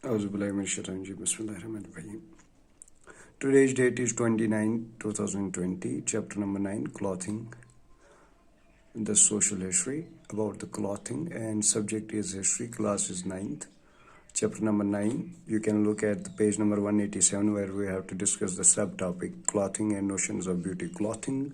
Auzubillahiminash-shaytanir-rajim. Bismillahir-rahmanir-rahim. Today's date is 29, 2020, chapter number 9, clothing, the social history, about the clothing, and subject is history, class is 9th. Chapter number 9, you can look at the page number 187 where we have to discuss the subtopic, clothing and notions of beauty. Clothing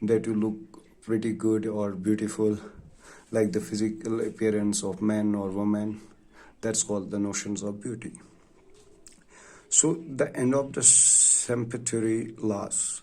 that you look pretty good or beautiful, like the physical appearance of man or woman. That's called the notions of beauty. So the end of the Sempetuary laws.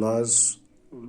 laws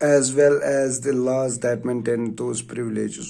as well as the laws that maintain those privileges,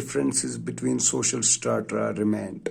differences between social strata remained.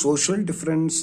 social difference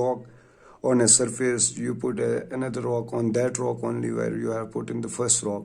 rock on a surface, you put another rock on that rock only where you have put in the first rock,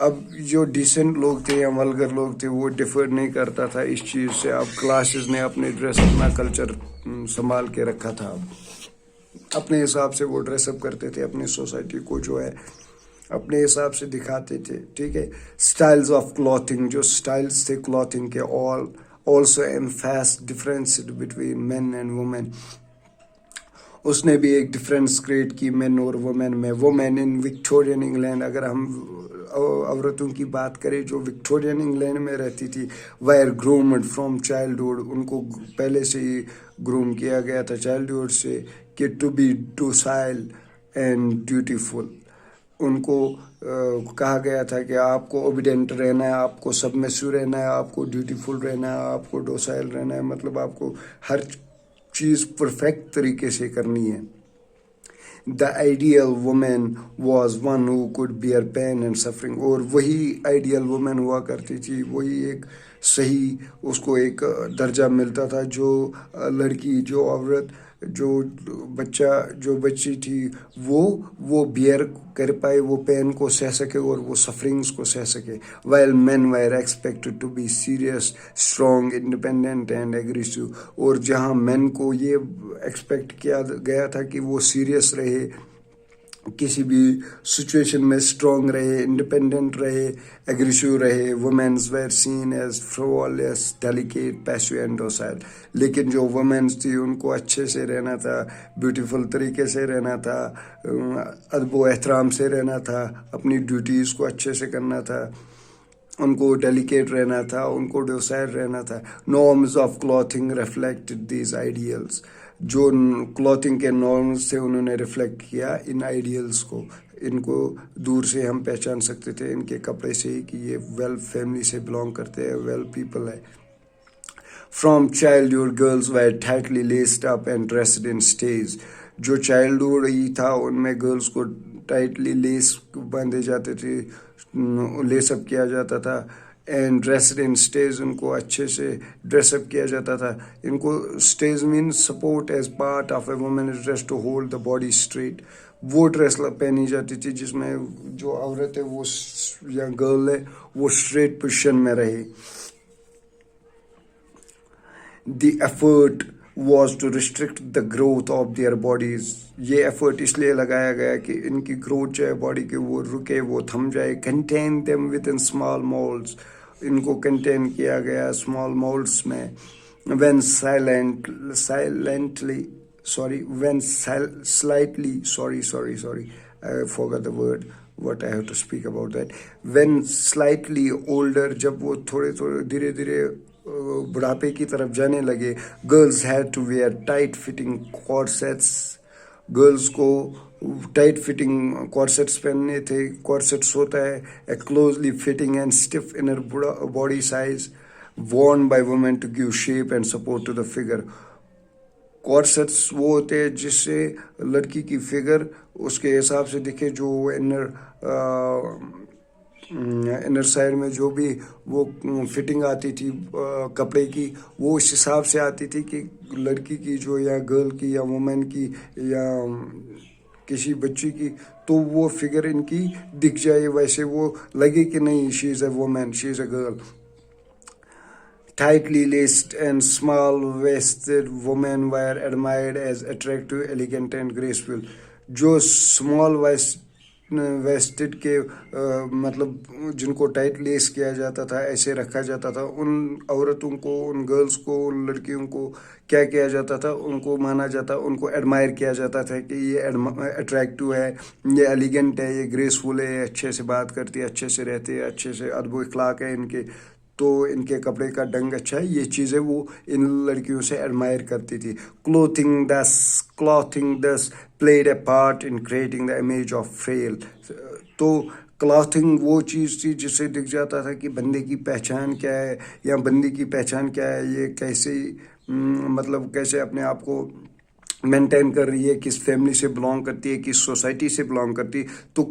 اب جو decent لوگ تھے یا vulgar لوگ تھے وہ defer نہیں کرتا تھا اس چیز سے. اب کلاسز نے اپنے ڈریس اپنا کلچر سنبھال کے رکھا تھا. اب اپنے حساب سے وہ ڈریس اپ کرتے تھے, اپنی سوسائٹی کو جو ہے اپنے حساب سے دکھاتے تھے. ٹھیک ہے. اسٹائلز آف کلاتھنگ, جو اسٹائلس تھے کلاتھنگ کے, also emphasize difference between men and women. اس نے بھی ایک ڈفرینس کریٹ کی مین اور وومین میں. وومین ان وکٹورین انگلینڈ, اگر ہم عورتوں کی بات کریں جو وکٹورین انگلینڈ میں رہتی تھی, وائر گرومڈ فرام چائلڈہڈ, ان کو پہلے سے ہی گروم کیا گیا تھا چائلڈہڈ سے کہ to be docile and dutiful. ان کو کہا گیا تھا کہ آپ کو اوبیڈینٹ رہنا ہے, آپ کو سبمسو رہنا ہے, آپ کو ڈیوٹیفل رہنا ہے, آپ کو ڈوسائل رہنا ہے, مطلب آپ کو ہر چیز پرفیکٹ طریقے سے کرنی ہے. The ideal woman was one who could bear pain and suffering, اور وہی آئیڈیل وومین ہوا کرتی تھی, وہی ایک صحیح اس کو ایک درجہ ملتا تھا جو لڑکی, جو عورت, جو بچہ, جو بچی تھی وہ بیئر کر پائے, وہ پین کو سہ سکے اور وہ سفرنگس کو سہ سکے. While men were expected to be serious, strong, independent and aggressive, اور جہاں مین کو یہ ایکسپیکٹ کیا گیا تھا کہ وہ سیریس رہے, کسی بھی سچویشن میں اسٹرانگ رہے, انڈیپینڈنٹ رہے, ایگریسو رہے. Womens were seen as fragile, delicate, passive and docile. لیکن جو وومینز تھی ان کو اچھے سے رہنا تھا, بیوٹیفل طریقے سے رہنا تھا, ادب و احترام سے رہنا تھا, اپنی ڈیوٹیز کو اچھے سے کرنا تھا, ان کو ڈیلیکیٹ رہنا تھا, ان کو ڈوسائل رہنا تھا. Norms of clothing reflected these ideals, جو کلاتھنگ کے نارمز تھے انہوں نے ریفلیکٹ کیا ان آئیڈیلز کو. ان کو دور سے ہم پہچان سکتے تھے ان کے کپڑے سے ہی کہ یہ ویل فیملی سے بلانگ کرتے ہیں, ویل پیپل ہے. From childhood girls were tightly laced up and dressed in stays, جو چائلڈہڈ ہی تھا ان میں گرلز کو ٹائٹلی لیس باندھے جاتے تھے, لیس اپ کیا جاتا تھا. اینڈ ڈریسڈ ان اسٹیز, ان کو اچھے سے ڈریس اپ کیا جاتا تھا. ان کو اسٹیز مین support as part of a woman dress to hold the body straight. وہ ڈریس پہنی جاتی تھی جس میں جو عورت ہے وہ یا گرل ہے وہ اسٹریٹ پوزیشن میں رہے. The effort was to restrict the growth of their bodies, یہ ایفرٹ اس لیے لگایا گیا کہ ان کی گروتھ جو ہے باڈی کی وہ رکے, وہ تھم جائے. Contain them with in small moulds, ان کو کنٹین کیا گیا اسمال مولڈس میں. when I forgot the word what I have to speak about that. when slightly older, جب وہ تھوڑے دھیرے دھیرے بڑھاپے کی طرف جانے لگے, girls had to wear tight fitting corsets, girls کو ٹائٹ فٹنگ کورسیٹس پہننے تھے. کورسیٹس ہوتا ہے a closely fitting and stiff inner body size worn by women to give shape and support to the figure. کورسیٹس وہ ہوتے ہیں جس سے لڑکی کی فگر اس کے حساب سے دکھے, جو انر سائڈ میں جو بھی وہ فٹنگ آتی تھی کپڑے کی, وہ اس حساب سے آتی تھی کہ لڑکی کی جو یا گرل کی یا وومن کی یا کسی بچی کی تو وہ فگر ان کی دکھ جائے, ویسے وہ لگے کہ نہیں she is a woman, she is a girl. Tightly laced and small-waisted women were admired as attractive, elegant and graceful. جو small waisted کے مطلب جن کو ٹائٹ لیس کیا جاتا تھا, ایسے رکھا جاتا تھا, ان عورتوں کو, ان گرلز کو, ان لڑکیوں کو کیا کیا جاتا تھا, ان کو مانا جاتا, ان کو ایڈمائر کیا جاتا تھا کہ یہ اٹریکٹیو ہے, یہ ایلیگنٹ ہے, یہ گریسفل ہے, اچھے سے بات کرتی ہے, اچھے سے رہتے ہیں, اچھے سے ادب و اخلاق ہے ان کے, تو ان کے کپڑے کا ڈنگ اچھا ہے. یہ چیزیں وہ ان لڑکیوں سے ایڈمائر کرتی تھی. Clothing this played a part in creating the image of frail. تو کلاتھنگ وہ چیز تھی جس سے دکھ جاتا تھا کہ بندے کی پہچان کیا ہے یا بندی کی پہچان کیا ہے, یہ کیسے مطلب کیسے اپنے آپ کو مینٹین کر رہی ہے, کس فیملی سے بلانگ کرتی ہے, کس سوسائٹی سے بلانگ کرتی ہے. تو